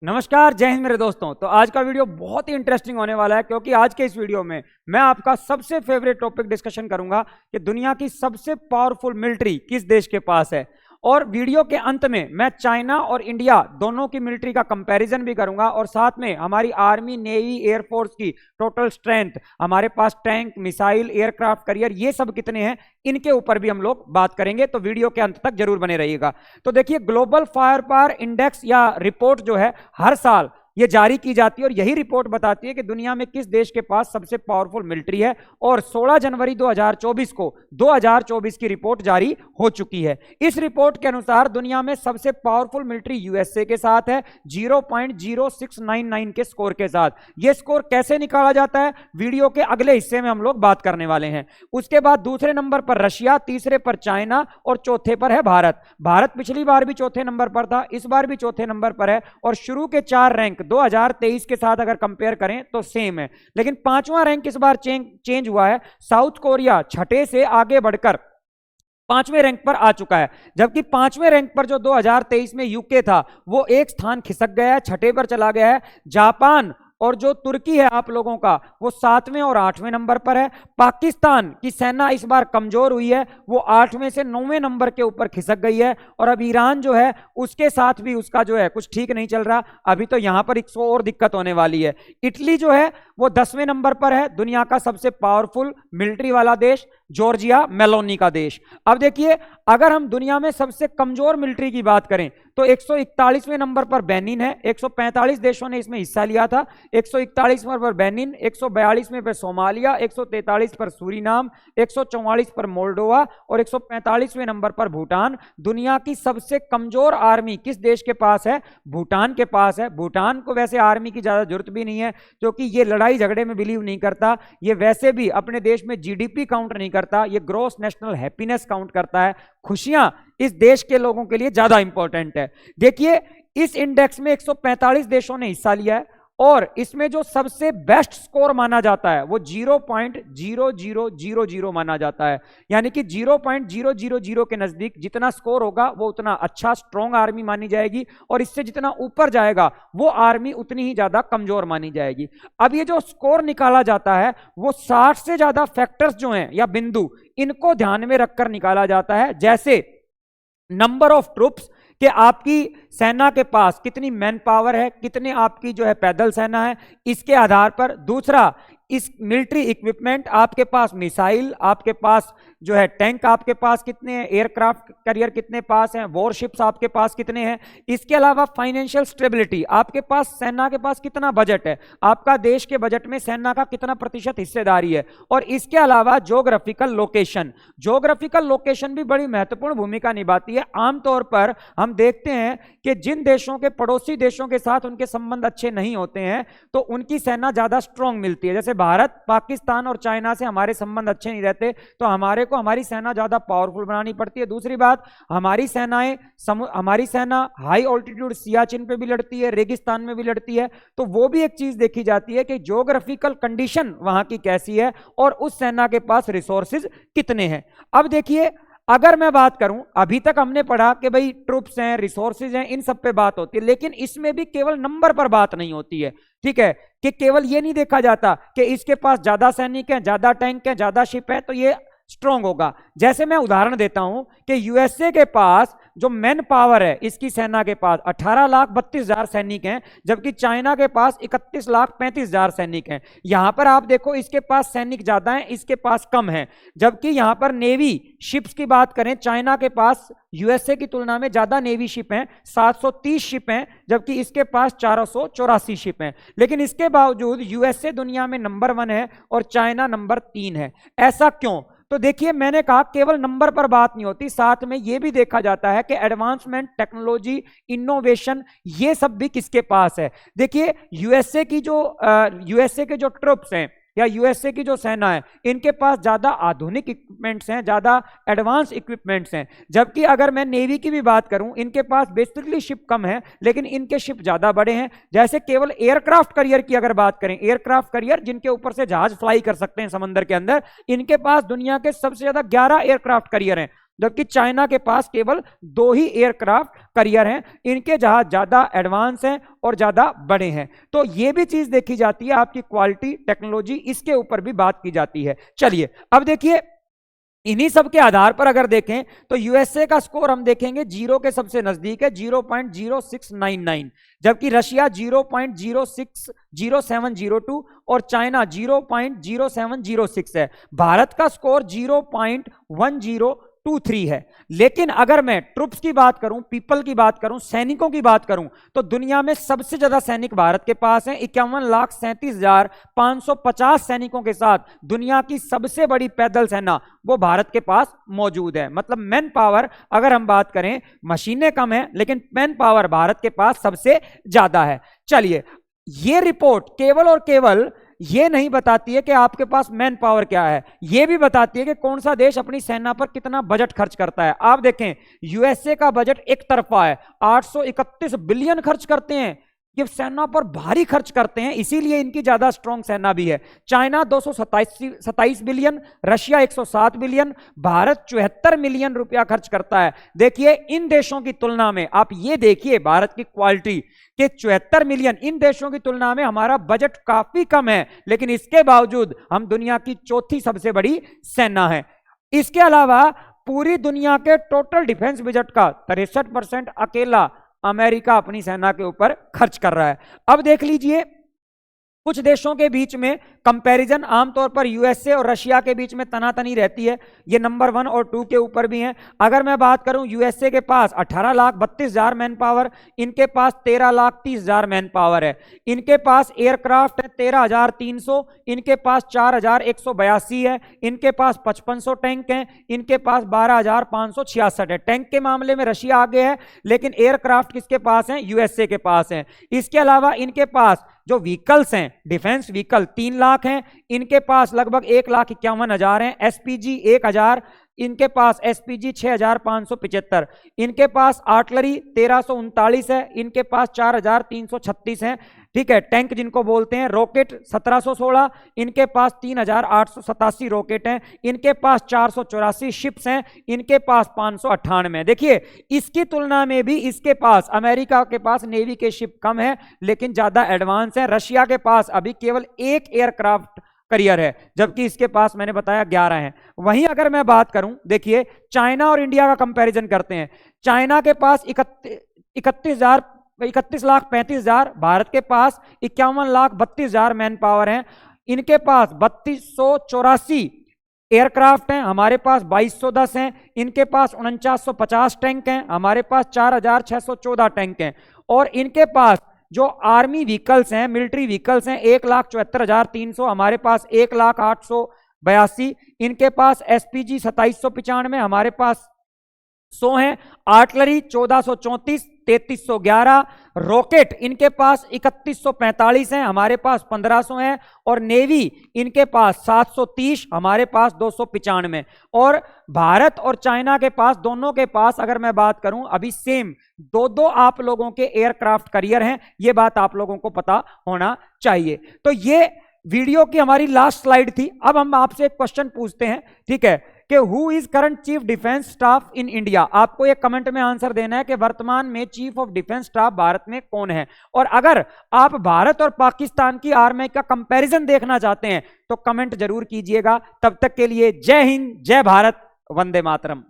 नमस्कार, जय हिंद मेरे दोस्तों। तो आज का वीडियो बहुत ही इंटरेस्टिंग होने वाला है क्योंकि आज के इस वीडियो में मैं आपका सबसे फेवरेट टॉपिक डिस्कशन करूंगा कि दुनिया की सबसे पावरफुल मिलिट्री किस देश के पास है। और वीडियो के अंत में मैं चाइना और इंडिया दोनों की मिलिट्री का कंपैरिजन भी करूंगा और साथ में हमारी आर्मी, नेवी, एयरफोर्स की टोटल स्ट्रेंथ, हमारे पास टैंक, मिसाइल, एयरक्राफ्ट कैरियर ये सब कितने हैं, इनके ऊपर भी हम लोग बात करेंगे। तो वीडियो के अंत तक जरूर बने रहिएगा। तो देखिए, ग्लोबल फायर पावर इंडेक्स या रिपोर्ट जो है हर साल ये जारी की जाती है और यही रिपोर्ट बताती है कि दुनिया में किस देश के पास सबसे पावरफुल मिलिट्री है। और 16 जनवरी 2024 को 2024 की रिपोर्ट जारी हो चुकी है। इस रिपोर्ट के अनुसार दुनिया में सबसे पावरफुल मिलिट्री यूएसए के साथ है 0.0699 के स्कोर के साथ। यह स्कोर कैसे निकाला जाता है, वीडियो के अगले हिस्से में हम लोग बात करने वाले हैं। उसके बाद दूसरे नंबर पर रशिया, तीसरे पर चाइना और चौथे पर है भारत। भारत पिछली बार भी चौथे नंबर पर था, इस बार भी चौथे नंबर पर है। और शुरू के 4 रैंक 2023 के साथ अगर कंपेयर करें तो सेम है, लेकिन 5वां रैंक इस बार चेंज हुआ है। साउथ कोरिया छठे से आगे बढ़कर 5वें रैंक पर आ चुका है, जबकि 5वें रैंक पर जो 2023 में यूके था वो एक स्थान खिसक गया है, छठे पर चला गया है। जापान और जो तुर्की है आप लोगों का, वो 7वें और 8वें नंबर पर है। पाकिस्तान की सेना इस बार कमजोर हुई है, वो 8वें से 9वें नंबर के ऊपर खिसक गई है। और अब ईरान जो है उसके साथ भी उसका जो है कुछ ठीक नहीं चल रहा, अभी तो यहां पर 100 और दिक्कत होने वाली है। इटली जो है वो 10वें नंबर पर है, दुनिया का सबसे पावरफुल मिलिट्री वाला देश। जॉर्जिया मेलोनी का देश। अब देखिए, अगर हम दुनिया में सबसे कमजोर मिलिट्री की बात करें तो 141वें नंबर पर बेनिन है। 145 देशों ने इसमें हिस्सा लिया था। 141वें पर बेनिन, 142वें पर सोमालिया, 143 पर सूरीनाम, 144 पर मोल्डोवा और 145वें नंबर पर भूटान। दुनिया की सबसे कमजोर आर्मी किस देश के पास है? भूटान के पास है। भूटान को वैसे आर्मी की ज्यादा जरूरत भी नहीं है क्योंकि ये लड़ाई झगड़े में बिलीव नहीं करता, ये वैसे भी अपने देश में जीडीपी काउंट नहीं करता, ये ग्रॉस नेशनल हैप्पीनेस काउंट करता है। खुशियां इस देश के लोगों के लिए ज्यादा इंपॉर्टेंट है। देखिए, इस इंडेक्स में 145 देशों ने हिस्सा लिया है और इसमें जो सबसे बेस्ट स्कोर माना जाता है वो 0.0000 माना जाता है। यानी कि 0.000 के नजदीक जितना स्कोर होगा वो उतना अच्छा स्ट्रॉन्ग आर्मी मानी जाएगी और इससे जितना ऊपर जाएगा वो आर्मी उतनी ही ज्यादा कमजोर मानी जाएगी। अब ये जो स्कोर निकाला जाता है वो 60 से ज्यादा फैक्टर्स जो हैं या बिंदु, इनको ध्यान में रखकर निकाला जाता है। जैसे नंबर ऑफ ट्रूप्स, कि आपकी सेना के पास कितनी मैन पावर है, कितने आपकी जो है पैदल सेना है, इसके आधार पर। दूसरा, इस मिलिट्री इक्विपमेंट, आपके पास मिसाइल, आपके पास जो है टैंक, आपके पास कितने हैं, एयरक्राफ्ट कैरियर कितने पास हैं, वॉरशिप्स आपके पास कितने हैं। इसके अलावा फाइनेंशियल स्टेबिलिटी, आपके पास सेना के पास कितना बजट है, आपका देश के बजट में सेना का कितना प्रतिशत हिस्सेदारी है। और इसके अलावा ज्योग्राफिकल लोकेशन, ज्योग्राफिकल लोकेशन भी बड़ी महत्वपूर्ण भूमिका निभाती है। आमतौर पर हम देखते हैं कि जिन देशों के पड़ोसी देशों के साथ उनके संबंध अच्छे नहीं होते हैं तो उनकी सेना ज्यादा स्ट्रांग मिलती है। जैसे भारत, पाकिस्तान और चाइना से हमारे संबंध अच्छे नहीं रहते तो हमारे को हमारी सेना ज्यादा पावरफुल बनानी पड़ती है। दूसरी बात, हमारी सेना हाई ऑल्टीट्यूड सियाचिन पे भी लड़ती है, रेगिस्तान में भी लड़ती है, तो वो भी एक चीज देखी जाती है कि ज्योग्राफिकल कंडीशन वहां की कैसी है और उस सेना के पास रिसोर्सेज कितने हैं। अब देखिए, अगर मैं बात करूं, अभी तक हमने पढ़ा कि भाई ट्रूप्स हैं, रिसोर्सेज हैं, इन सब पे बात होती है, लेकिन इसमें भी केवल नंबर पर बात नहीं होती है। ठीक है, कि केवल ये नहीं देखा जाता कि इसके पास ज्यादा सैनिक हैं, ज्यादा टैंक हैं, ज्यादा शिप है तो ये स्ट्रांग होगा। जैसे मैं उदाहरण देता हूं कि यूएसए के पास जो मैन पावर है, इसकी सेना के पास 18,32,000 सैनिक हैं, जबकि चाइना के पास 31,35,000 सैनिक हैं। यहां पर आप देखो, इसके पास सैनिक ज्यादा हैं, इसके पास कम हैं। जबकि यहां पर नेवी शिप्स की बात करें, चाइना के पास यूएसए की तुलना में ज्यादा नेवी शिप हैं, 730 शिप हैं, जबकि इसके पास 484 शिप हैं। लेकिन इसके बावजूद यूएसए दुनिया में नंबर 1 है और चाइना नंबर 3 है। ऐसा क्यों? तो देखिए, मैंने कहा केवल नंबर पर बात नहीं होती, साथ में यह भी देखा जाता है कि एडवांसमेंट, टेक्नोलॉजी, इनोवेशन, ये सब भी किसके पास है। देखिए, यूएसए के जो ट्रूप्स हैं या यूएसए की जो सेना है, इनके पास ज्यादा आधुनिक इक्विपमेंट्स हैं, ज्यादा एडवांस इक्विपमेंट्स हैं। जबकि अगर मैं नेवी की भी बात करूं, इनके पास बेसिकली शिप कम है लेकिन इनके शिप ज्यादा बड़े हैं। जैसे केवल एयरक्राफ्ट करियर की अगर बात करें, एयरक्राफ्ट करियर जिनके ऊपर से जहाज फ्लाई कर सकते हैं समंदर के अंदर, इनके पास दुनिया के सबसे ज्यादा 11 एयरक्राफ्ट करियर हैं। जबकि चाइना के पास केवल 2 ही एयरक्राफ्ट कैरियर हैं। इनके जहाज ज्यादा एडवांस हैं और ज्यादा बड़े हैं। तो ये भी चीज देखी जाती है, आपकी क्वालिटी, टेक्नोलॉजी, इसके ऊपर भी बात की जाती है। चलिए अब देखिए, इन्हीं सब के आधार पर अगर देखें तो यूएसए का स्कोर हम देखेंगे 0 के सबसे नजदीक है 0.0699, जबकि रशिया 0.0702 और चाइना 0.0706 है। भारत का स्कोर 0.1023 है। लेकिन अगर मैं ट्रुप्स की बात करूं, पीपल की बात करूं, सैनिकों की बात करूं, तो दुनिया में सबसे ज्यादा सैनिक भारत के पास हैं। 51,37,550 सैनिकों के साथ दुनिया की सबसे बड़ी पैदल सेना वो भारत के पास मौजूद है। मतलब मैन पावर अगर हम बात करें, मशीनें कम है लेकिन मैन पावर भारत के पास सबसे ज्यादा है। चलिए, ये रिपोर्ट केवल और केवल ये नहीं बताती है कि आपके पास मैन पावर क्या है, ये भी बताती है कि कौन सा देश अपनी सेना पर कितना बजट खर्च करता है। आप देखें, यूएसए का बजट एक तरफा है, 831 बिलियन खर्च करते हैं, ये सेना पर भारी खर्च करते हैं, इसीलिए इनकी ज्यादा स्ट्रॉन्ग सेना भी है। China 227 billion, Russia 107 billion, Bharat 74 million रुपया खर्च करता है। देखिए, इन देशों की तुलना में आप ये देखिए भारत की क्वालिटी के 74 मिलियन, इन देशों की तुलना में हमारा बजट काफी कम है, लेकिन इसके बावजूद हम दुनिया की चौथी सबसे बड़ी सेना है। इसके अलावा पूरी दुनिया के टोटल डिफेंस बजट का 63% अकेला अमेरिका अपनी सेना के ऊपर खर्च कर रहा है। अब देख लीजिए, कुछ देशों के बीच में कंपैरिजन आमतौर पर यूएसए और रशिया के बीच में तनातनी रहती है, ये नंबर 1 और 2 के ऊपर भी हैं। अगर मैं बात करूं, यूएसए के पास 18,32,000 मैन पावर, इनके पास 13,30,000 मैन पावर है। इनके पास एयरक्राफ्ट है 13,300, इनके पास 4,182 है, इनके पास 5,500 टैंक हैं, इनके पास 12,566 है। टैंक के मामले में रशिया आगे है, लेकिन एयरक्राफ्ट किसके पास है? यूएसए के पास है। इसके अलावा इनके पास जो व्हीकल्स हैं, डिफेंस व्हीकल 3 लाख हैं, इनके पास लगभग 1,51,000 हैं। एसपीजी 1,000, इनके पास एसपीजी 6,575, इनके पास आर्टिलरी 1,339 है, इनके पास 4,336 है। ठीक है, टैंक जिनको बोलते हैं, रॉकेट 1,716, इनके पास 3,887 रॉकेट हैं, इनके पास 484 शिप्स हैं, इनके पास 598। देखिए, इसकी तुलना में भी इसके पास, अमेरिका के पास नेवी के शिप कम है लेकिन ज्यादा एडवांस है। रशिया के पास अभी केवल 1 एयरक्राफ्ट कैरियर है, जबकि इसके पास मैंने बताया 11 हैं। वहीं अगर मैं बात करूं, देखिए चाइना और इंडिया का कंपैरिजन करते हैं। चाइना के पास 31,35,000, भारत के पास 51,32,000 मैन पावर हैं। इनके पास 3,284 एयरक्राफ्ट हैं, हमारे पास 2,210 हैं। इनके पास 4950 टैंक हैं, हमारे पास 4,614 टैंक हैं। और इनके पास जो आर्मी व्हीकल्स हैं, मिलिट्री व्हीकल्स हैं, 1,74,300, हमारे पास 1,0882। इनके पास एसपीजी 2,795, हमारे पास 100 हैं। आर्टिलरी 1,434, 3,311। रॉकेट इनके पास 3,145 हैं, हमारे पास 1,500 हैं। और नेवी इनके पास 730, हमारे पास 295। और भारत और चाइना के पास, दोनों के पास अगर मैं बात करूं, अभी सेम 2-2 आप लोगों के एयरक्राफ्ट कैरियर हैं। ये बात आप लोगों को पता होना चाहिए। तो ये वीडियो की हमारी लास्ट स्लाइड थी। अब हम आपसे एक क्वेश्चन पूछते हैं, ठीक है, कि who is current chief defence staff in India. आपको एक कमेंट में आंसर देना है कि वर्तमान में chief of defence staff Bharat में कौन है। और अगर आप भारत और पाकिस्तान की आर्मी का कंपैरिजन देखना चाहते हैं तो कमेंट जरूर कीजिएगा। तब तक के लिए जय हिंद, जय भारत, वंदे मातरम।